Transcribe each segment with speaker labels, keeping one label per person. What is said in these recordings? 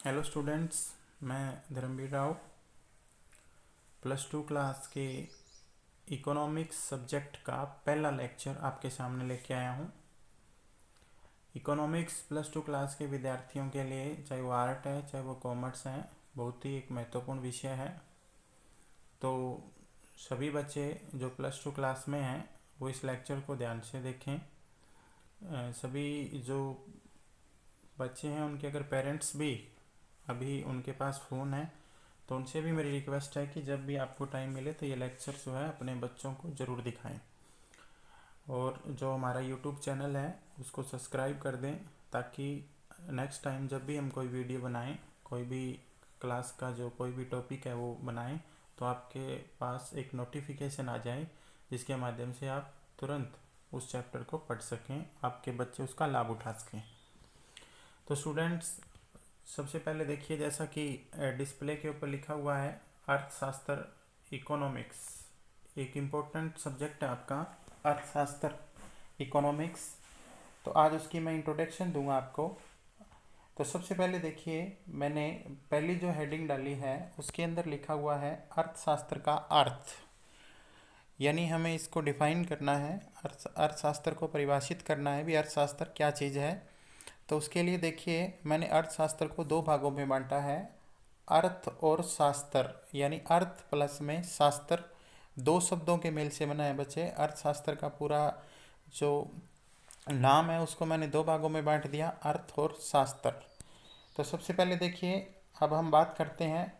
Speaker 1: Hello students, मैं Dharmveer Rao +2 class के economics subject का पहला लेक्चर आपके सामने लेके आया हूँ। इकोनॉमिक्स +2 क्लास के विद्यार्थियों के लिए, चाहे वो आर्ट है चाहे वो कॉमर्स है, बहुत ही एक महत्वपूर्ण विषय है। तो सभी बच्चे जो +2 क्लास में हैं वो इस लेक्चर को ध्यान से देखें। सभी जो बच्चे हैं उनके अगर पेरेंट्स भी अभी उनके पास फ़ोन है तो उनसे भी मेरी रिक्वेस्ट है कि जब भी आपको टाइम मिले तो ये लेक्चर जो है अपने बच्चों को ज़रूर दिखाएं। और जो हमारा यूट्यूब चैनल है उसको सब्सक्राइब कर दें, ताकि नेक्स्ट टाइम जब भी हम कोई वीडियो बनाएं, कोई भी क्लास का जो कोई भी टॉपिक है वो बनाएं, तो आपके पास एक नोटिफिकेशन आ जाए जिसके माध्यम से आप तुरंत उस चैप्टर को पढ़ सकें, आपके बच्चे उसका लाभ उठा सकें। तो स्टूडेंट्स, सबसे पहले देखिए, जैसा कि डिस्प्ले के ऊपर लिखा हुआ है, अर्थशास्त्र इकोनॉमिक्स एक इम्पोर्टेंट सब्जेक्ट है आपका, अर्थशास्त्र इकोनॉमिक्स। तो आज उसकी मैं इंट्रोडक्शन दूंगा आपको। तो सबसे पहले देखिए, मैंने पहली जो हेडिंग डाली है उसके अंदर लिखा हुआ है अर्थशास्त्र का अर्थ, यानी हमें इसको डिफाइन करना है, अर्थशास्त्र को परिभाषित करना है भी अर्थशास्त्र क्या चीज़ है। तो उसके लिए देखिए, मैंने अर्थशास्त्र को दो भागों में बांटा है, अर्थ और शास्त्र, यानी अर्थ प्लस में शास्त्र, दो शब्दों के मेल से बना है बच्चे। अर्थशास्त्र का पूरा जो नाम है उसको मैंने दो भागों में बांट दिया, अर्थ और शास्त्र। तो सबसे पहले देखिए, अब हम बात करते हैं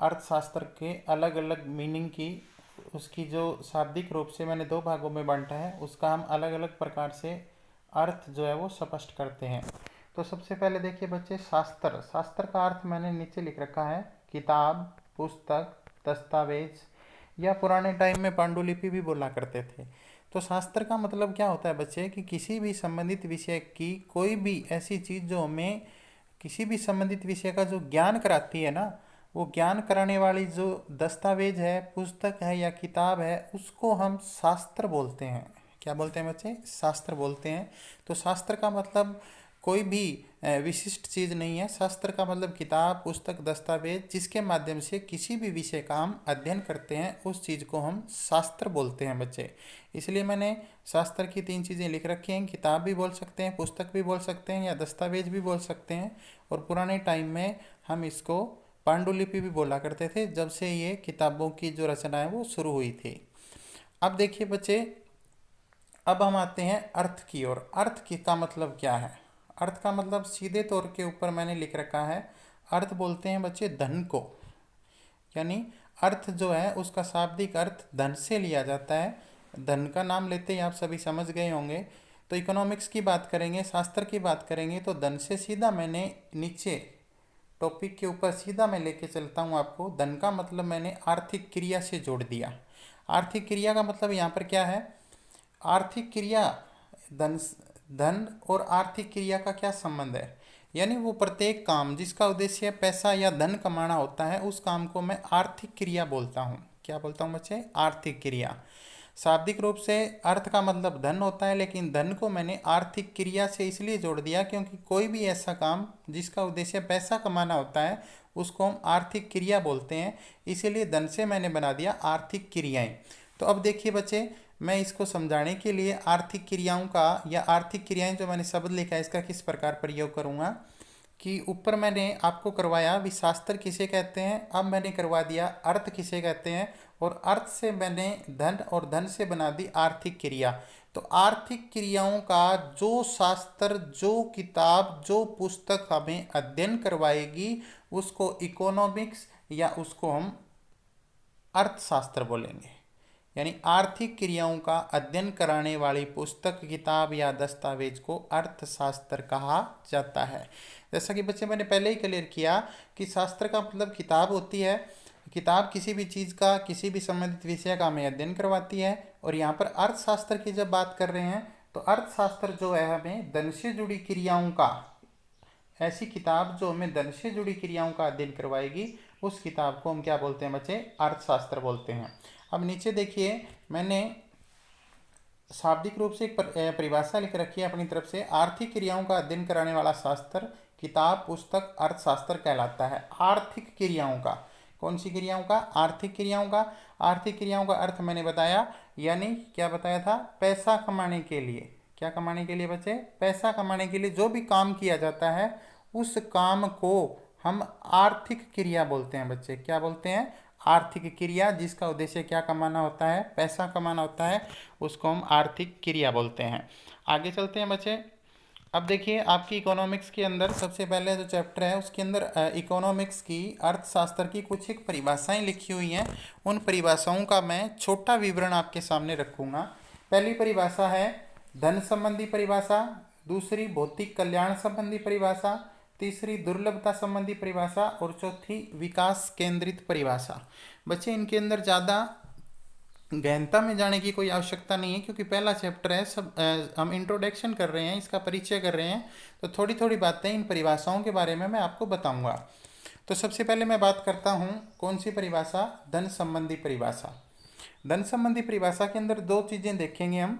Speaker 1: अर्थशास्त्र के अलग अलग मीनिंग की। उसकी जो शाब्दिक रूप से मैंने दो भागों में बांटा है उसका हम अलग अलग प्रकार से अर्थ जो है वो स्पष्ट करते हैं। तो सबसे पहले देखिए बच्चे, शास्त्र। शास्त्र का अर्थ मैंने नीचे लिख रखा है, किताब, पुस्तक, दस्तावेज, या पुराने टाइम में पांडुलिपि भी बोला करते थे। तो शास्त्र का मतलब क्या होता है बच्चे, कि किसी भी संबंधित विषय की कोई भी ऐसी चीज़ जो हमें किसी भी संबंधित विषय का जो ज्ञान कराती है ना, वो ज्ञान कराने वाली जो दस्तावेज है, पुस्तक है या किताब है, उसको हम शास्त्र बोलते हैं। क्या बोलते हैं बच्चे? शास्त्र बोलते हैं। तो शास्त्र का मतलब कोई भी विशिष्ट चीज़ नहीं है। शास्त्र का मतलब किताब, पुस्तक, दस्तावेज, जिसके माध्यम से किसी भी विषय का हम अध्ययन करते हैं, उस चीज़ को हम शास्त्र बोलते हैं बच्चे। इसलिए मैंने शास्त्र की तीन चीज़ें लिख रखी हैं, किताब भी बोल सकते हैं, पुस्तक भी बोल सकते हैं, या दस्तावेज भी बोल सकते हैं। और पुराने टाइम में हम इसको पांडुलिपि भी बोला करते थे, जब से ये किताबों की जो रचना है वो शुरू हुई थी। अब देखिए बच्चे, अब हम आते हैं अर्थ की ओर। अर्थ की का मतलब क्या है? अर्थ का मतलब सीधे तौर के ऊपर मैंने लिख रखा है, अर्थ बोलते हैं बच्चे धन को, यानी अर्थ जो है उसका शाब्दिक अर्थ धन से लिया जाता है। धन का नाम लेते ही आप सभी समझ गए होंगे। तो इकोनॉमिक्स की बात करेंगे, शास्त्र की बात करेंगे, तो धन से सीधा मैंने नीचे टॉपिक के ऊपर सीधा मैं लेके चलता हूँ आपको। धन का मतलब मैंने आर्थिक क्रिया से जोड़ दिया। आर्थिक क्रिया का मतलब यहाँ पर क्या है? आर्थिक क्रिया, धन धन और आर्थिक क्रिया का क्या संबंध है? यानी वो प्रत्येक काम जिसका उद्देश्य पैसा या धन कमाना होता है, उस काम को मैं आर्थिक क्रिया बोलता हूँ। क्या बोलता हूँ बच्चे? आर्थिक क्रिया। शाब्दिक रूप से अर्थ का मतलब धन होता है, लेकिन धन को मैंने आर्थिक क्रिया से इसलिए जोड़ दिया क्योंकि कोई भी ऐसा काम जिसका उद्देश्य पैसा कमाना होता है उसको हम आर्थिक क्रिया बोलते हैं। इसीलिए धन से मैंने बना दिया आर्थिक क्रियाएं। तो अब देखिए बच्चे, मैं इसको समझाने के लिए आर्थिक क्रियाओं का या आर्थिक क्रियाएं जो मैंने शब्द लिखा है इसका किस प्रकार प्रयोग करूँगा। कि ऊपर मैंने आपको करवाया भी शास्त्र किसे कहते हैं, अब मैंने करवा दिया अर्थ किसे कहते हैं, और अर्थ से मैंने धन और धन से बना दी आर्थिक क्रिया। तो आर्थिक क्रियाओं का जो शास्त्र, जो किताब, जो पुस्तक हमें अध्ययन करवाएगी उसको इकोनॉमिक्स या उसको हम अर्थशास्त्र बोलेंगे। यानी आर्थिक क्रियाओं का अध्ययन कराने वाली पुस्तक, किताब या दस्तावेज को अर्थशास्त्र कहा जाता है। जैसा कि बच्चे मैंने पहले ही क्लियर किया कि शास्त्र का मतलब किताब होती है। किताब किसी भी चीज़ का, किसी भी संबंधित विषय का हमें अध्ययन करवाती है। और यहाँ पर अर्थशास्त्र की जब बात कर रहे हैं तो अर्थशास्त्र जो है हमें धन से जुड़ी क्रियाओं का, ऐसी किताब जो हमें धन से जुड़ी क्रियाओं का अध्ययन करवाएगी, उस किताब को हम क्या बोलते हैं बच्चे? अर्थशास्त्र बोलते हैं। अब नीचे देखिए, मैंने शाब्दिक रूप से एक परिभाषा लिख रखी है अपनी तरफ से, आर्थिक क्रियाओं का अध्ययन कराने वाला शास्त्र किताब, पुस्तक अर्थशास्त्र कहलाता है। आर्थिक क्रियाओं का, कौन सी क्रियाओं का? आर्थिक क्रियाओं का। आर्थिक क्रियाओं का अर्थ मैंने बताया, यानी क्या बताया था? पैसा कमाने के लिए। क्या कमाने के लिए बच्चे? पैसा कमाने के लिए जो भी काम किया जाता है उस काम को हम आर्थिक क्रिया बोलते हैं बच्चे। क्या बोलते हैं? आर्थिक क्रिया। जिसका उद्देश्य क्या कमाना होता है? पैसा कमाना होता है, उसको हम आर्थिक क्रिया बोलते हैं। आगे चलते हैं बच्चे। अब देखिए आपकी इकोनॉमिक्स के अंदर सबसे पहले जो चैप्टर है उसके अंदर इकोनॉमिक्स की, अर्थशास्त्र की कुछ एक परिभाषाएं लिखी हुई हैं। उन परिभाषाओं का मैं छोटा विवरण आपके सामने रखूँगा। पहली परिभाषा है धन संबंधी परिभाषा, दूसरी भौतिक कल्याण संबंधी परिभाषा, तीसरी दुर्लभता संबंधी परिभाषा और चौथी विकास केंद्रित परिभाषा। बच्चे इनके अंदर ज़्यादा गहनता में जाने की कोई आवश्यकता नहीं है, क्योंकि पहला चैप्टर है, सब हम इंट्रोडक्शन कर रहे हैं, इसका परिचय कर रहे हैं, तो थोड़ी थोड़ी बातें इन परिभाषाओं के बारे में मैं आपको बताऊंगा। तो सबसे पहले मैं बात करता हूँ कौन सी परिभाषा? धन संबंधी परिभाषा। धन संबंधी परिभाषा के अंदर दो चीज़ें देखेंगे हम।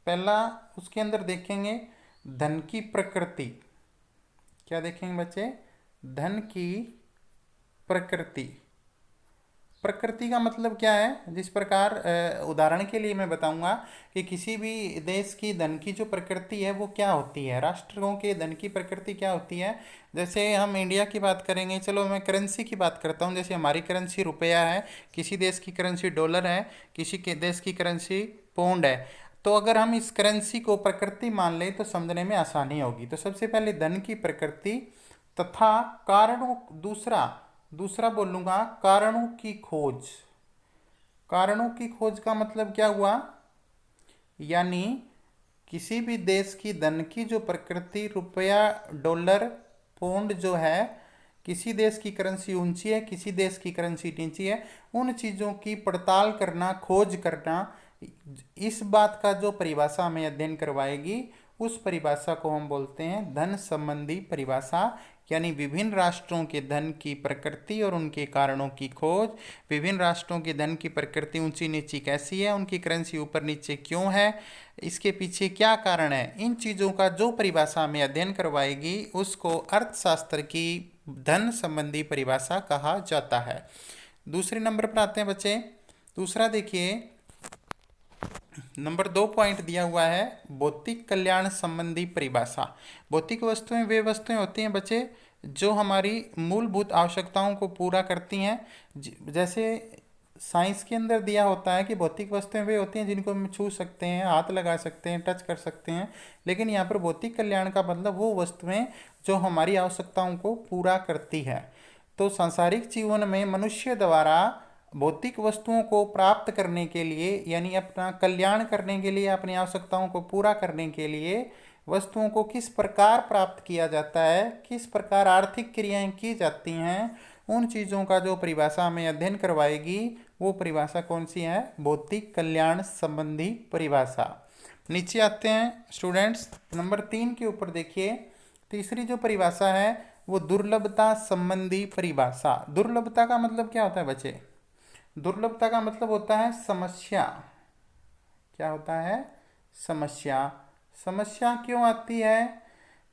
Speaker 1: पहला उसके अंदर देखेंगे धन की प्रकृति। क्या देखेंगे बच्चे? धन की प्रकृति। प्रकृति का मतलब क्या है? जिस प्रकार उदाहरण के लिए मैं बताऊंगा कि किसी भी देश की धन की जो प्रकृति है वो क्या होती है, राष्ट्रों के धन की प्रकृति क्या होती है। जैसे हम इंडिया की बात करेंगे, चलो मैं करेंसी की बात करता हूँ। जैसे हमारी करेंसी रुपया है, किसी देश की करेंसी डॉलर है, किसी के देश की करेंसी पौंड है। तो अगर हम इस करेंसी को प्रकृति मान लें तो समझने में आसानी होगी। तो सबसे पहले धन की प्रकृति तथा कारणों, दूसरा बोलूँगा कारणों की खोज। कारणों की खोज का मतलब क्या हुआ? यानी किसी भी देश की धन की जो प्रकृति, रुपया, डॉलर, पौंड जो है, किसी देश की करेंसी ऊंची है, किसी देश की करेंसी नीची है, उन चीज़ों की पड़ताल करना, खोज करना, इस बात का जो परिभाषा हमें अध्ययन करवाएगी उस परिभाषा को हम बोलते हैं धन संबंधी परिभाषा। यानी विभिन्न राष्ट्रों के धन की प्रकृति और उनके कारणों की खोज, विभिन्न राष्ट्रों के धन की प्रकृति ऊंची नीची कैसी है, उनकी करेंसी ऊपर नीचे क्यों है, इसके पीछे क्या कारण है, इन चीज़ों का जो परिभाषा में अध्ययन करवाएगी उसको अर्थशास्त्र की धन संबंधी परिभाषा कहा जाता है। दूसरे नंबर पर आते हैं बच्चे। दूसरा देखिए, नंबर 2 पॉइंट दिया हुआ है भौतिक कल्याण संबंधी परिभाषा। भौतिक वस्तुएं वे वस्तुएं होती हैं बच्चे जो हमारी मूलभूत आवश्यकताओं को पूरा करती हैं। जैसे साइंस के अंदर दिया होता है कि भौतिक वस्तुएं वे होती हैं जिनको हम छू सकते हैं, हाथ लगा सकते हैं, टच कर सकते हैं। लेकिन यहाँ पर भौतिक कल्याण का मतलब वो वस्तुएं जो हमारी आवश्यकताओं को पूरा करती है। तो सांसारिक जीवन में मनुष्य द्वारा भौतिक वस्तुओं को प्राप्त करने के लिए, यानी अपना कल्याण करने के लिए, अपनी आवश्यकताओं को पूरा करने के लिए वस्तुओं को किस प्रकार प्राप्त किया जाता है, किस प्रकार आर्थिक क्रियाएं की जाती हैं, उन चीज़ों का जो परिभाषा हमें अध्ययन करवाएगी वो परिभाषा कौन सी है? भौतिक कल्याण संबंधी परिभाषा। नीचे आते हैं स्टूडेंट्स, नंबर 3 के ऊपर देखिए। तीसरी जो परिभाषा है वो दुर्लभता संबंधी परिभाषा। दुर्लभता का मतलब क्या होता है बच्चे? दुर्लभता का मतलब होता है समस्या। क्या होता है? समस्या। समस्या क्यों आती है?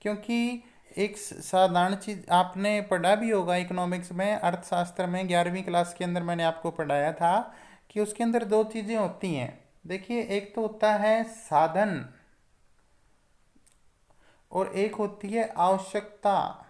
Speaker 1: क्योंकि एक साधारण चीज आपने पढ़ा भी होगा इकोनॉमिक्स में, अर्थशास्त्र में 11वीं क्लास के अंदर मैंने आपको पढ़ाया था कि उसके अंदर दो चीजें होती हैं। देखिए, एक तो होता है साधन और एक होती है आवश्यकता।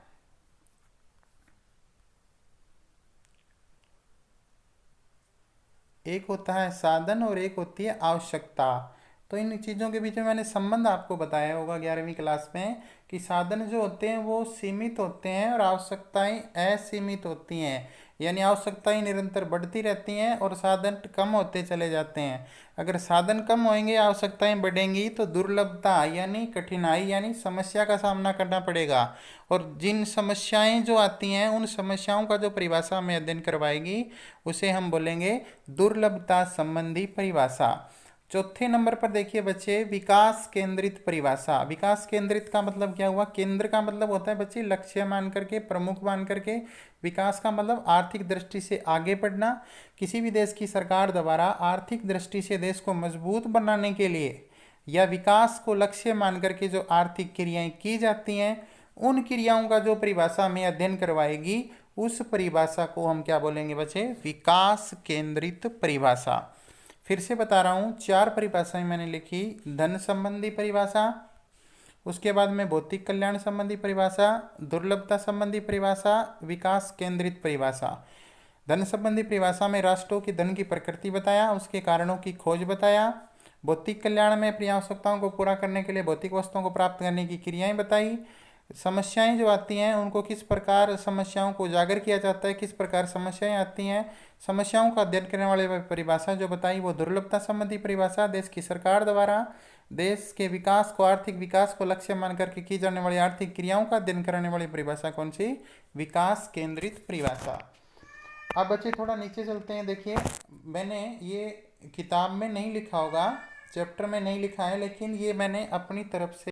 Speaker 1: एक होता है साधन और एक होती है आवश्यकता। तो इन चीज़ों के बीच में मैंने संबंध आपको बताया होगा 11वीं क्लास में कि साधन जो होते हैं वो सीमित होते हैं और आवश्यकताएं असीमित होती हैं। यानी आवश्यकताएं निरंतर बढ़ती रहती हैं और साधन कम होते चले जाते हैं। अगर साधन कम होंगे, आवश्यकताएं बढ़ेंगी तो दुर्लभता यानी कठिनाई यानी समस्या का सामना करना पड़ेगा। और जिन समस्याएं जो आती हैं उन समस्याओं का जो परिभाषा में अध्ययन करवाएगी उसे हम बोलेंगे दुर्लभता संबंधी परिभाषा। चौथे नंबर पर देखिए बच्चे, विकास केंद्रित परिभाषा। विकास केंद्रित का मतलब क्या हुआ? केंद्र का मतलब होता है बच्चे लक्ष्य मान करके, प्रमुख मान करके। विकास का मतलब आर्थिक दृष्टि से आगे बढ़ना। किसी भी देश की सरकार द्वारा आर्थिक दृष्टि से देश को मजबूत बनाने के लिए या विकास को लक्ष्य मान करके जो आर्थिक क्रियाएं की जाती हैं उन क्रियाओं का जो परिभाषा में अध्ययन करवाएगी उस परिभाषा को हम क्या बोलेंगे बच्चे? विकास केंद्रित परिभाषा। फिर से बता रहा हूँ, 4 परिभाषाएं मैंने लिखी। धन संबंधी परिभाषा, उसके बाद में भौतिक कल्याण संबंधी परिभाषा, दुर्लभता संबंधी परिभाषा, विकास केंद्रित परिभाषा। धन संबंधी परिभाषा में राष्ट्रों की धन की प्रकृति बताया, उसके कारणों की खोज बताया। भौतिक कल्याण में अपनी आवश्यकताओं को पूरा करने के लिए भौतिक वस्तुओं को प्राप्त करने की क्रियाएं बताई। समस्याएं जो आती हैं उनको किस प्रकार समस्याओं को उजागर किया जाता है, किस प्रकार समस्याएं आती हैं, समस्याओं का अध्ययन करने वाले परिभाषा जो बताई वो दुर्लभता संबंधी परिभाषा। देश की सरकार द्वारा देश के विकास को, आर्थिक विकास को लक्ष्य मान करके की जाने वाली आर्थिक क्रियाओं का अध्ययन करने वाली परिभाषा कौन सी? विकास केंद्रित परिभाषा। अब बच्चे थोड़ा नीचे चलते हैं। देखिए, मैंने ये किताब में नहीं लिखा होगा, चैप्टर में नहीं लिखा है, लेकिन ये मैंने अपनी तरफ से